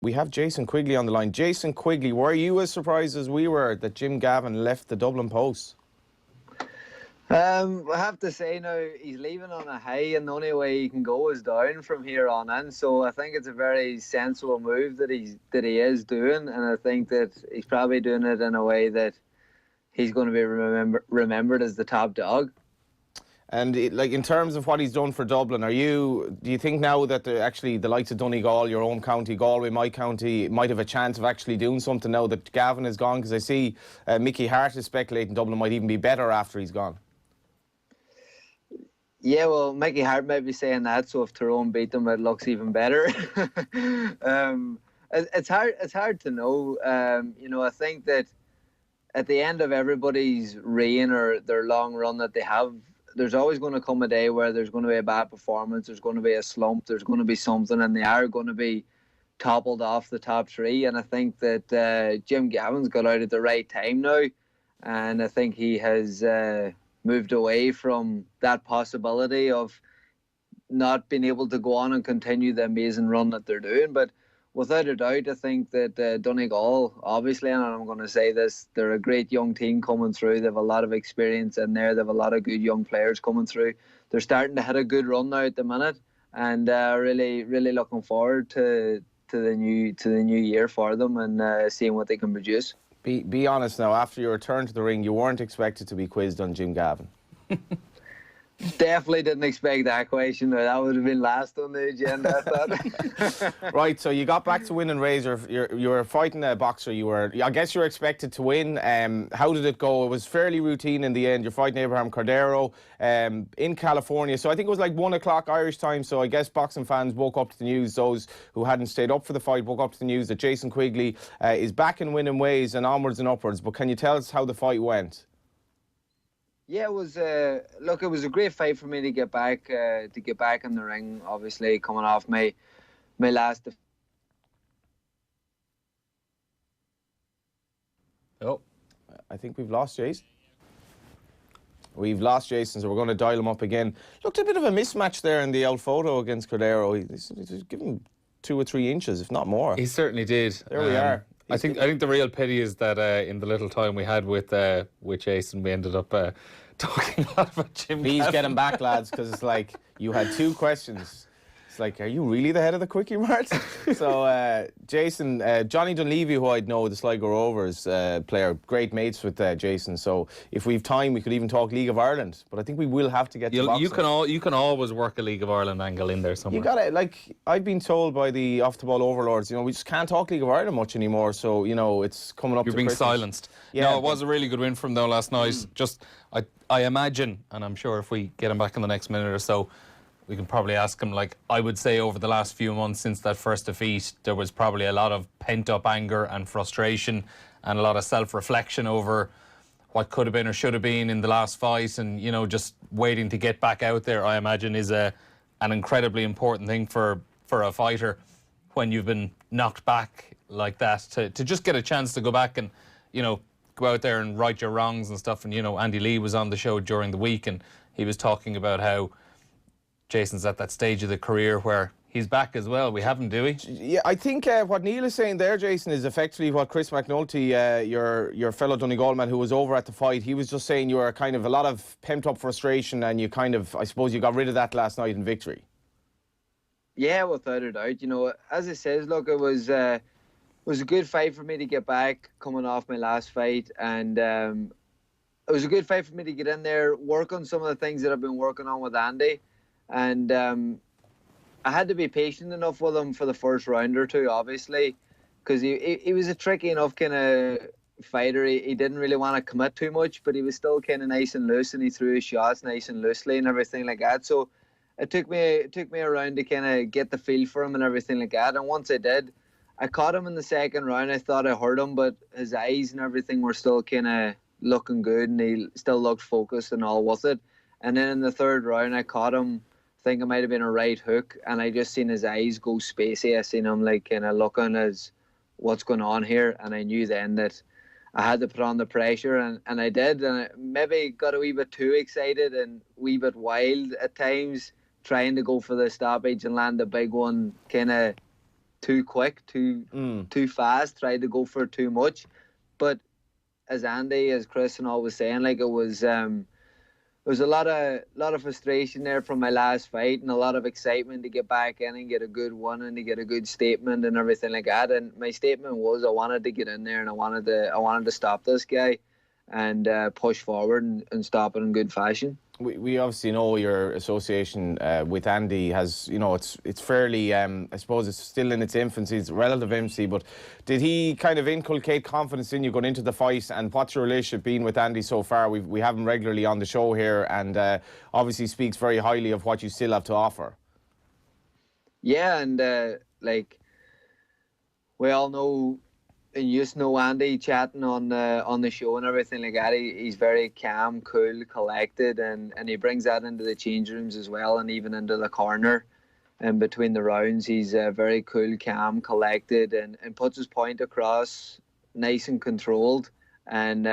We have Jason Quigley on the line. Jason Quigley, were you as surprised as we were that Jim Gavin left the Dublin Post? I have to say now, he's leaving on a high, and the only way he can go is down from here on in. So I think it's a very sensible move that he is doing, and I think that he's probably doing it in a way that he's going to be remembered as the top dog. And in terms of what he's done for Dublin, do you think now that the likes of Donegal, your own county, Galway, my county, might have a chance of actually doing something now that Gavin is gone? Because I see Mickey Hart is speculating Dublin might even be better after he's gone. Yeah, well, Mickey Hart might be saying that, so if Tyrone beat them, it looks even better. It's hard to know. I think that at the end of everybody's reign or their long run that they have, there's always going to come a day where there's going to be a bad performance, there's going to be a slump, there's going to be something, and they are going to be toppled off the top three. And I think that Jim Gavin's got out at the right time now, and I think he has moved away from that possibility of not being able to go on and continue the amazing run that they're doing. But without a doubt, I think that Donegal, obviously, and I'm going to say this, they're a great young team coming through. They have a lot of experience in there. They have a lot of good young players coming through. They're starting to hit a good run now at the minute, and really, really looking forward to the new year for them and seeing what they can produce. Be honest now, after your return to the ring, you weren't expected to be quizzed on Jim Gavin. Definitely didn't expect that question. That would have been last on the agenda, I thought. Right, so you got back to winning Razor. You were fighting a boxer. I guess you were expected to win. How did it go? It was fairly routine in the end. You're fighting Abraham Cordero in California. So I think it was like 1 o'clock Irish time. So I guess boxing fans woke up to the news. Those who hadn't stayed up for the fight woke up to the news that Jason Quigley is back in winning ways and onwards and upwards. But can you tell us how the fight went? Yeah, it was. Look, it was a great fight for me to get back in the ring. Obviously, coming off my last. Oh, I think we've lost Jason. We've lost Jason, so we're going to dial him up again. Looked a bit of a mismatch there in the old photo against Cordero. He's given him 2 or 3 inches, if not more. He certainly did. There we are. I think the real pity is that in the little time we had with Jason, we ended up talking a lot about Jim Gavin. Please get him back, lads, because it's like you had 2 questions. It's like, are you really the head of the Quickie Mart? So, Jason, Johnny Dunleavy, who I'd know, the Sligo Rovers player, great mates with Jason. So, if we've time, we could even talk League of Ireland. But I think we will have to get to boxing. You can always work a League of Ireland angle in there somewhere. You got it. Like I've been told by the off-the-ball overlords, we just can't talk League of Ireland much anymore. So, it's coming up. You're being Christmas. silenced. Yeah, no, it was a really good win from them last night. Just, I imagine, and I'm sure if we get him back in the next minute or so, we can probably ask him, I would say over the last few months since that first defeat, there was probably a lot of pent-up anger and frustration and a lot of self-reflection over what could have been or should have been in the last fight, and, just waiting to get back out there, I imagine, is an incredibly important thing for a fighter when you've been knocked back like that, to just get a chance to go back and, go out there and right your wrongs and stuff. And, Andy Lee was on the show during the week, and he was talking about how Jason's at that stage of the career where he's back as well. We haven't, do we? Yeah, I think what Neil is saying there, Jason, is effectively what Chris McNulty, your fellow Donegal man who was over at the fight, he was just saying you were kind of a lot of pent-up frustration, and you kind of, I suppose, you got rid of that last night in victory. Yeah, without a doubt. As it says, look, it was a good fight for me to get back coming off my last fight, and it was a good fight for me to get in there, work on some of the things that I've been working on with Andy. And I had to be patient enough with him for the first round or two, obviously, because he was a tricky enough kind of fighter. He didn't really want to commit too much, but he was still kind of nice and loose, and he threw his shots nice and loosely and everything like that. So it took me around to kind of get the feel for him and everything like that. And once I did, I caught him in the second round. I thought I hurt him, but his eyes and everything were still kind of looking good, and he still looked focused and all with it. And then in the third round, I caught him. I think it might have been a right hook, and I just seen his eyes go spacey. I seen him kind of looking as what's going on here, and I knew then that I had to put on the pressure, and I did, and I maybe got a wee bit too excited and a wee bit wild at times, trying to go for the stoppage and land a big one kind of too quick, too fast, tried to go for too much. But as Andy, as Chris and all was saying, like, it was a lot of frustration there from my last fight, and a lot of excitement to get back in and get a good one and to get a good statement and everything like that. And my statement was, I wanted to get in there and I wanted to stop this guy and push forward and stop it in good fashion. We obviously know your association with Andy has, you know, it's fairly, I suppose it's still in its infancy, it's relative infancy, but did he kind of inculcate confidence in you going into the fight, and what's your relationship been with Andy so far? We have him regularly on the show here, and obviously speaks very highly of what you still have to offer. Yeah, and like, we all know, and you just know Andy chatting on the show and everything like that. He's very calm, cool, collected, and he brings that into the change rooms as well, and even into the corner and between the rounds. He's very cool, calm, collected, and puts his point across nice and controlled, and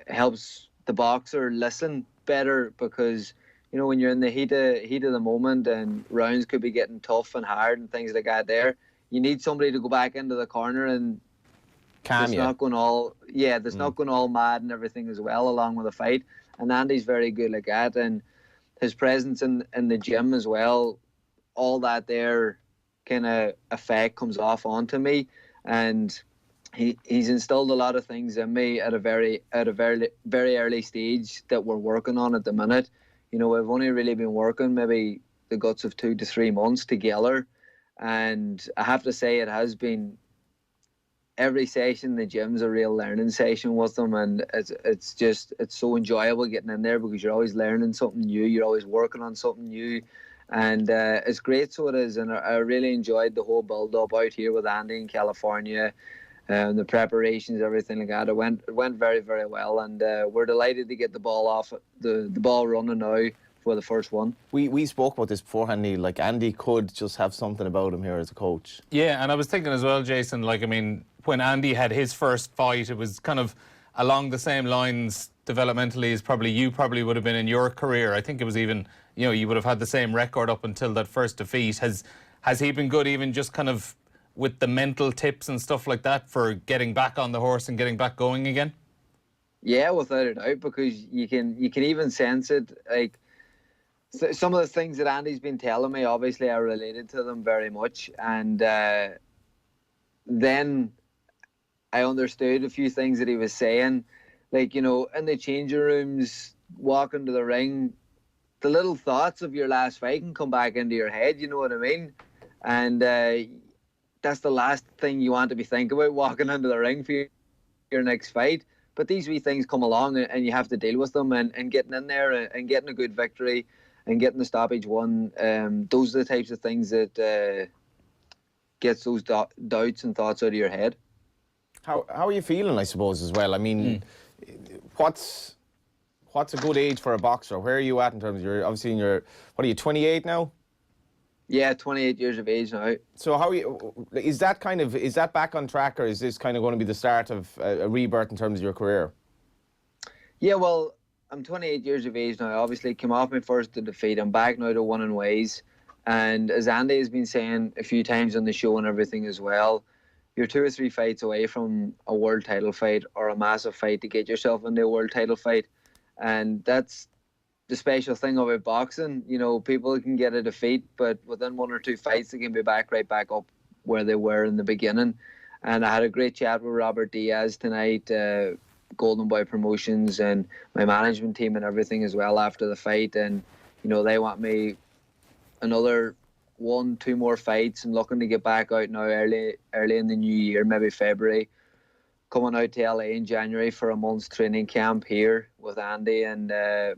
helps the boxer listen better, because, you know, when you're in the heat of the moment and rounds could be getting tough and hard and things like that, there you need somebody to go back into the corner and Calm you. Not going all not going all mad and everything as well along with the fight. And Andy's very good like that, and his presence in the gym as well, all that there kind of effect comes off onto me, and he's instilled a lot of things in me at a very early stage that we're working on at the minute. You know, we've only really been working maybe the guts of 2 to 3 months together, and I have to say it has been, every session in the gym's a real learning session with them, and it's so enjoyable getting in there, because you're always learning something new, you're always working on something new, and it's great. So it is, and I really enjoyed the whole build up out here with Andy in California, and the preparations, everything like that. It went very, very well, and we're delighted to get the ball running now for the first one. We spoke about this beforehand, Neil. Like, Andy could just have something about him here as a coach. Yeah, and I was thinking as well, Jason, like, I mean, when Andy had his first fight, it was kind of along the same lines developmentally as you probably would have been in your career. I think it was even, you know, you would have had the same record up until that first defeat. Has he been good, even just kind of with the mental tips and stuff like that, for getting back on the horse and getting back going again? Yeah, without a doubt, because you can even sense it. Like, some of the things that Andy's been telling me, obviously I related to them very much, and then I understood a few things that he was saying, like, you know, in the changing rooms, walking to the ring, the little thoughts of your last fight can come back into your head, you know what I mean? And that's the last thing you want to be thinking about, walking into the ring for your next fight. But these wee things come along, and you have to deal with them, and getting in there and getting a good victory and getting the stoppage one, those are the types of things that gets those doubts and thoughts out of your head. How are you feeling, I suppose, as well? I mean, what's a good age for a boxer? Where are you at in terms of your, obviously in your, what are you, 28 now? Yeah, 28 years of age now. So is that back on track, or is this kind of going to be the start of a rebirth in terms of your career? Yeah, well, I'm 28 years of age now. Obviously, came off my first defeat. I'm back now to winning ways. And as Andy has been saying a few times on the show and everything as well, you're 2 or 3 fights away from a world title fight or a massive fight to get yourself into a world title fight. And that's the special thing about boxing. You know, people can get a defeat, but within 1 or 2 fights, they can be right back up where they were in the beginning. And I had a great chat with Robert Diaz tonight, Golden Boy Promotions, and my management team and everything as well after the fight. And, you know, they want me another 1, 2 more fights, and looking to get back out now early in the new year, maybe February, coming out to LA in January for a month's training camp here with Andy and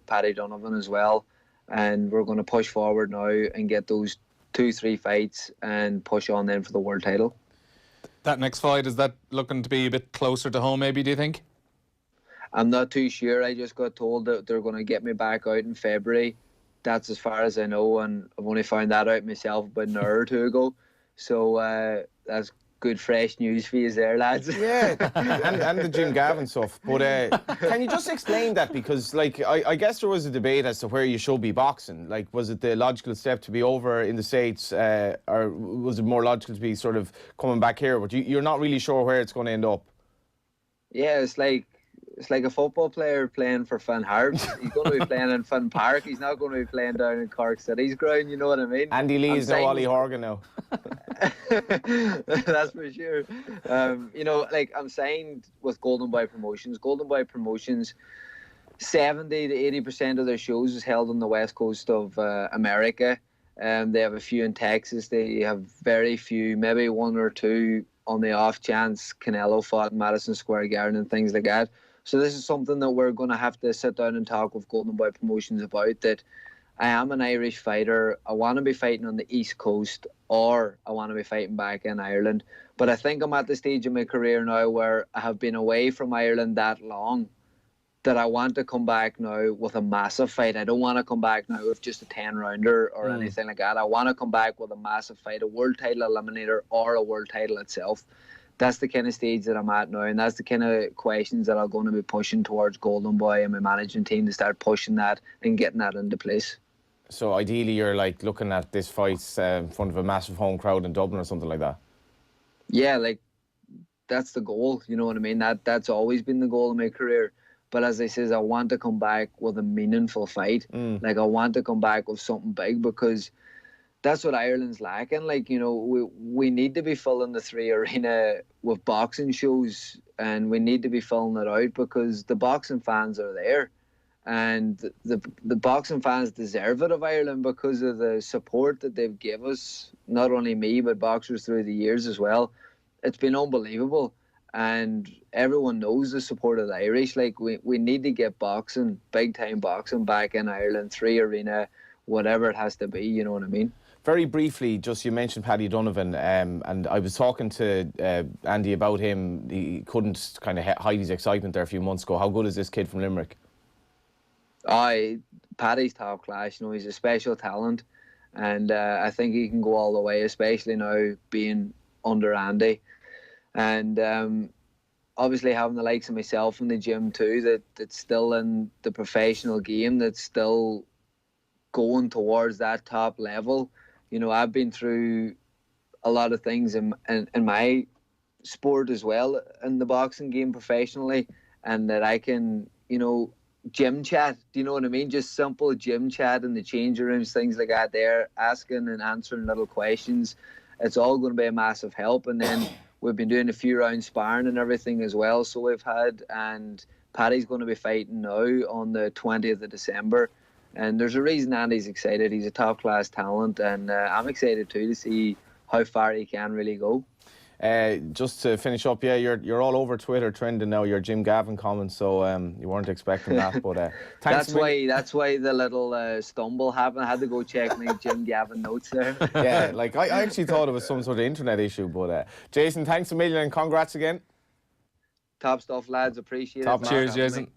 Paddy Donovan as well. And we're going to push forward now and get those 2, 3 fights and push on then for the world title. That next fight, is that looking to be a bit closer to home, maybe, do you think? I'm not too sure. I just got told that they're going to get me back out in February. That's as far as I know, and I've only found that out myself about an hour or two ago. So that's good fresh news for you there, lads. Yeah, and the Jim Gavin stuff. But can you just explain that? Because, like, I guess there was a debate as to where you should be boxing. Like, was it the logical step to be over in the States, or was it more logical to be sort of coming back here? But you're not really sure where it's going to end up. Yeah, it's like a football player playing for Finn Harps. He's going to be playing in Finn Park. He's not going to be playing down in Cork City's ground. You know what I mean? Andy Lee is no Ollie Horgan now. That's for sure. You know, like, I'm signed with Golden Boy Promotions. Golden Boy Promotions, 70 to 80% of their shows is held on the west coast of America. They have a few in Texas. They have very few, maybe one or two on the off chance Canelo fought in Madison Square Garden and things like that. So this is something that we're going to have to sit down and talk with Golden Boy Promotions about, that I am an Irish fighter. I want to be fighting on the East Coast, or I want to be fighting back in Ireland. But I think I'm at the stage of my career now where I have been away from Ireland that long that I want to come back now with a massive fight. I don't want to come back now with just a 10-rounder or anything like that. I want to come back with a massive fight, a world title eliminator or a world title itself. That's the kind of stage that I'm at now, and that's the kind of questions that I'm going to be pushing towards Golden Boy and my management team to start pushing that and getting that into place. So ideally you're like looking at this fight in front of a massive home crowd in Dublin or something like that? Yeah, like, that's the goal, you know what I mean? That's always been the goal of my career. But as I says, I want to come back with a meaningful fight. Like, I want to come back with something big, because that's what Ireland's lacking. Like, you know, we need to be filling the 3 arena with boxing shows, and we need to be filling it out because the boxing fans are there. And the boxing fans deserve it of Ireland because of the support that they've given us, not only me, but boxers through the years as well. It's been unbelievable. And everyone knows the support of the Irish. Like, we need to get boxing, big time boxing, back in Ireland, 3 arena, whatever it has to be, you know what I mean? Very briefly, just you mentioned Paddy Donovan, and I was talking to Andy about him. He couldn't kind of hide his excitement there a few months ago. How good is this kid from Limerick? Paddy's top class, you know, he's a special talent, and I think he can go all the way, especially now being under Andy. And obviously having the likes of myself in the gym too, that's still in the professional game, that's still going towards that top level. You know, I've been through a lot of things in my sport as well, in the boxing game professionally, and that I can, you know, gym chat, do you know what I mean? Just simple gym chat in the changing rooms, things like that there, asking and answering little questions. It's all going to be a massive help. And then we've been doing a few rounds sparring and everything as well. So we've had, and Paddy's going to be fighting now on the 20th of December. And there's a reason Andy's excited. He's a top class talent, and I'm excited too to see how far he can really go. Just to finish up, yeah, you're all over Twitter trending now. Your Jim Gavin comments, so you weren't expecting that, but thanks. That's why the little stumble happened. I had to go check my Jim Gavin notes there. Yeah, like I actually thought it was some sort of internet issue, but Jason, thanks a million and congrats again. Top stuff, lads. Appreciate Top it. Cheers, Jason.